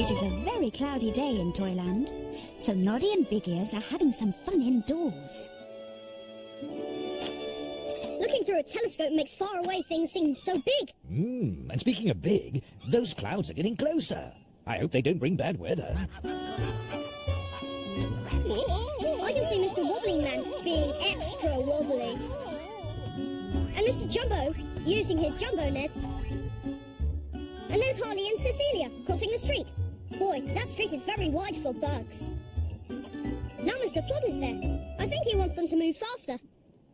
It is a very cloudy day in Toyland, so Noddy and Big Ears are having some fun indoors. Looking through a telescope makes faraway things seem so big. And speaking of big, those clouds are getting closer. I hope they don't bring bad weather. I can see Mr. Wobbly Man being extra wobbly. And Mr. Jumbo using his jumbo-ness. And there's Harley and Cecilia crossing the street. Boy, that street is very wide for bugs. Now Mr. Plod is there. I think he wants them to move faster.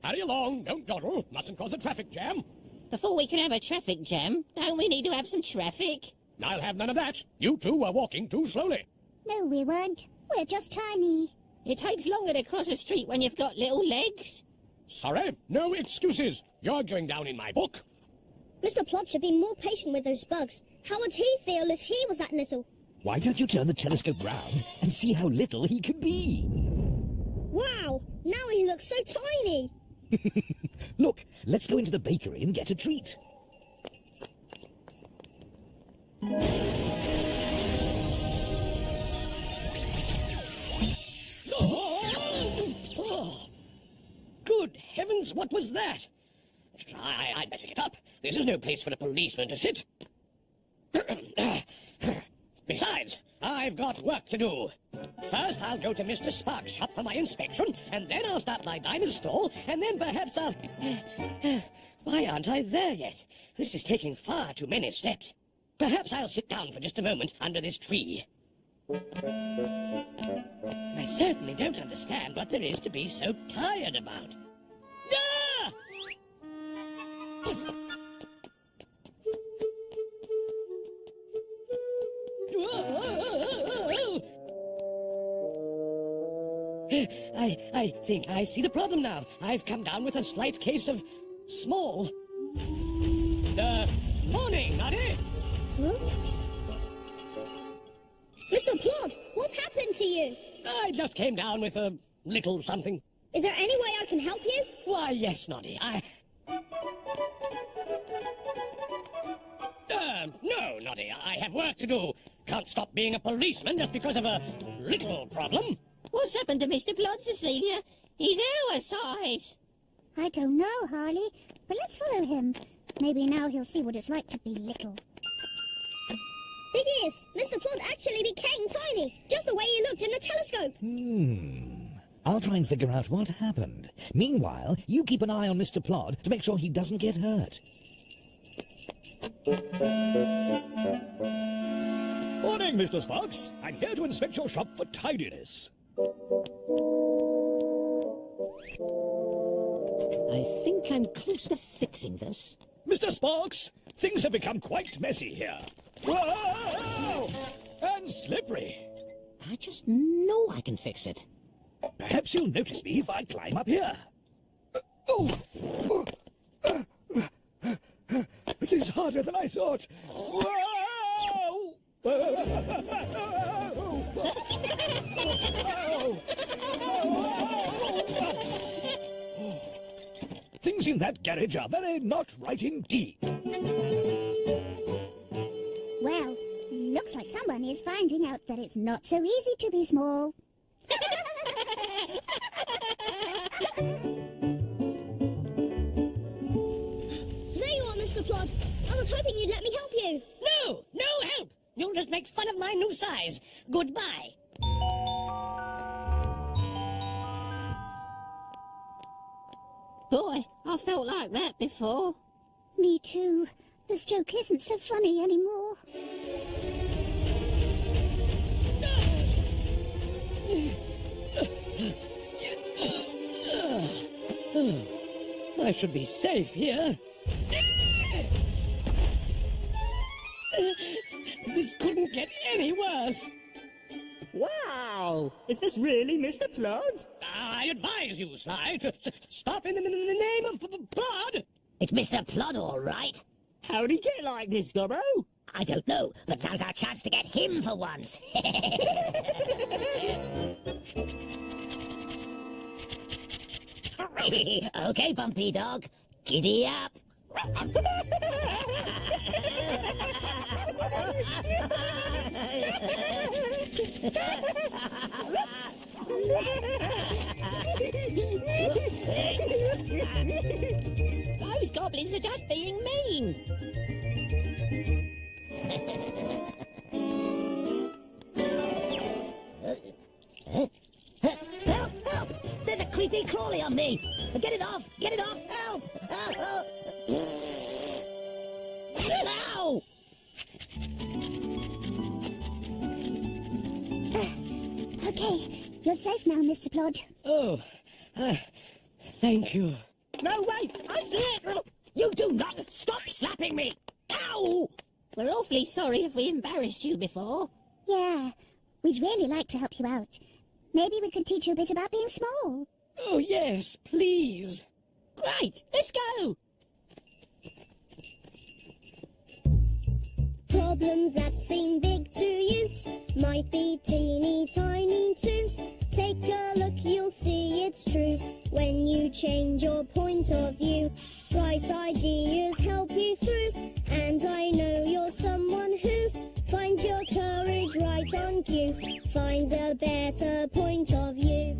Hurry along, don't dawdle. Mustn't cause a traffic jam. Before we can have a traffic jam, don't we need to have some traffic? I'll have none of that. You two were walking too slowly. No, we weren't. We're just tiny. It takes longer to cross a street when you've got little legs. Sorry, no excuses. You're going down in my book. Mr. Plod should be more patient with those bugs. How would he feel if he was that little? Why don't you turn the telescope round and see how little he can be? Wow, now he looks so tiny. Look, let's go into the bakery and get a treat. Oh. Good heavens, what was that? I'd better get up. This is no place for a policeman to sit. Besides, I've got work to do. First, I'll go to Mr. Sparks' shop for my inspection, and then I'll start my diamond stall, and then perhaps I'll... Why aren't I there yet? This is taking far too many steps. Perhaps I'll sit down for just a moment under this tree. I certainly don't understand what there is to be so tired about. Ah! I think I see the problem now. I've come down with a slight case of small. Morning, Noddy. Huh? Mr. Plod, what's happened to you? I just came down with a little something. Is there any way I can help you? Why, yes, Noddy. No, Noddy, I have work to do. Can't stop being a policeman just because of a little problem. What's happened to Mr. Plod, Cecilia? He's our size. I don't know, Harley, but let's follow him. Maybe now he'll see what it's like to be little. Big Ears, Mr. Plod actually became tiny, just the way he looked in the telescope. I'll try and figure out what happened. Meanwhile, you keep an eye on Mr. Plod to make sure he doesn't get hurt. Morning, Mr. Sparks. I'm here to inspect your shop for tidiness. I think I'm close to fixing this. Mr. Sparks, things have become quite messy here. Whoa! And slippery. I just know I can fix it. Perhaps you'll notice me if I climb up here. This is harder than I thought. Whoa! Things in that garage are very not right indeed. Well, looks like someone is finding out that it's not so easy to be small. There you are, Mr. Plod. I was hoping you'd let me help you. No help. You'll just make fun of my new size. Goodbye. Boy, I felt like that before. Me too. This joke isn't so funny anymore. I should be safe here. This couldn't get any worse. Wow! Is this really Mr. Plod? I advise you, Sly, to stop in the name of Plod. It's Mr. Plod, all right. How'd he get like this, Gobbo? I don't know, but now's our chance to get him for once. Okay, Bumpy Dog, giddy up. Those goblins are just being mean. Help! Help! There's a creepy crawly on me! Get it off! Get it off! Help! Ow! Okay, you're safe now, Mr. Plod. Oh, thank you. No, wait! I see it! You do not stop slapping me! Ow! We're awfully sorry if we embarrassed you before. Yeah, we'd really like to help you out. Maybe we could teach you a bit about being small. Oh, yes, please. Right, let's go. Problems that seem big to you might be teeny tiny too. Take a look, you'll see it's true when you change your point of view. Bright ideas help you through, and I know you're someone who finds your courage right on cue, finds a better point of view.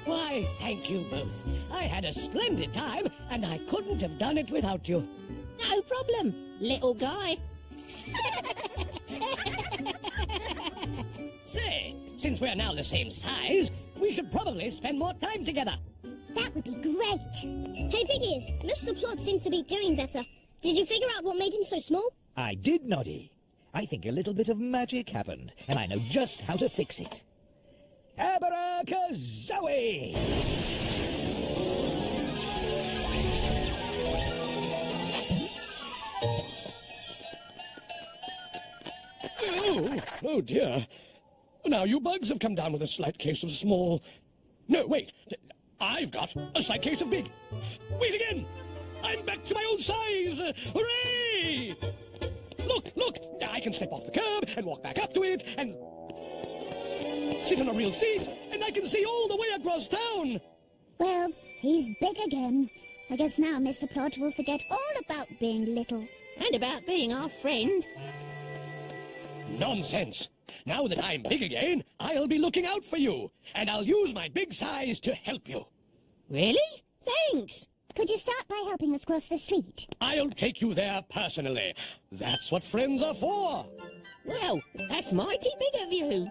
Why, thank you both. I had a splendid time, and I couldn't have done it without you. No problem, little guy. Say, since we're now the same size, we should probably spend more time together. That would be great. Hey, Piggies, Mr. Plod seems to be doing better. Did you figure out what made him so small? I did, Noddy. I think a little bit of magic happened, and I know just how to fix it. Abracadzoe! Oh dear. Now you bugs have come down with a slight case of small... No, wait. I've got a slight case of big. Wait again! I'm back to my old size! Hooray! Look! I can step off the curb and walk back up to it and... sit on a real seat, and I can see all the way across town! Well, he's big again. I guess now Mr. Plod will forget all about being little. And about being our friend. Nonsense! Now that I'm big again, I'll be looking out for you, and I'll use my big size to help you. Really? Thanks. Could you start by helping us cross the street? I'll take you there personally. That's what friends are for. Well, that's mighty big of you.